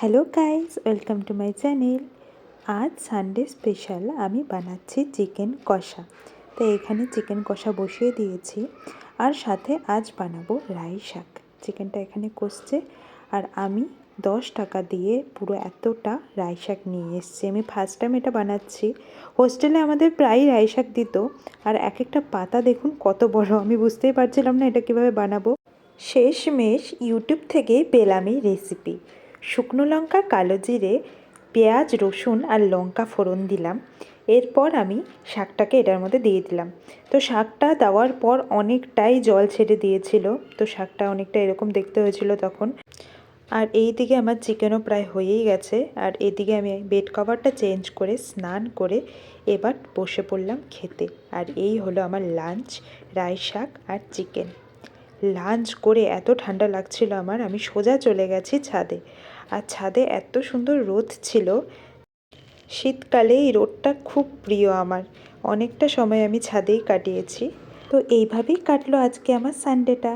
Hello guys, welcome to my channel. আজ Sunday special আমি বানাচ্ছি চিকেন কষা। তো এখানে চিকেন কষা বসিয়ে দিয়েছি, আর সাথে আজ বানাবো রাই শাক। চিকেনটা এখানে কষছে, আর আমি 10 টাকা দিয়ে পুরো এতটা রাই শাক নিয়ে এসেছি। আমি ফার্স্ট টাইম এটা বানাচ্ছি। হোস্টেলে আমাদের প্রায়ই রাই শাক দিত, আর এক একটা পাতা দেখুন কত বড়। আমি বুঝতেই পারছিলাম না এটা কীভাবে বানাবো। শেষমেশ ইউটিউব থেকে পেলাম এই রেসিপি। শুকনো লঙ্কা, কালো জিরে, পেঁয়াজ, রসুন আর লঙ্কা ফোড়ন দিলাম। এরপর আমি শাকটাকে এটার মধ্যে দিয়ে দিলাম। তো শাকটা দেওয়ার পর অনেকটাই জল ছেড়ে দিয়েছিল, তো শাকটা অনেকটা এরকম দেখতে হয়েছিল তখন। আর এই দিকে আমার চিকেনও প্রায় হয়েই গেছে, আর এদিকে আমি বেড কভারটা চেঞ্জ করে স্নান করে এবার বসে পড়লাম খেতে। আর এই হলো আমার লাঞ্চ, রাই শাক আর চিকেন। লাঞ্চ করে এত ঠান্ডা লাগছিল আমার, আমি সোজা চলে গেছি ছাদে। আর ছাদে এত সুন্দর রোদ ছিল, শীতকালে এই রোদটা খুব প্রিয় আমার। অনেকটা সময় আমি ছাদেই কাটিয়েছি। তো এইভাবেই কাটলো আজকে আমার সানডেটা।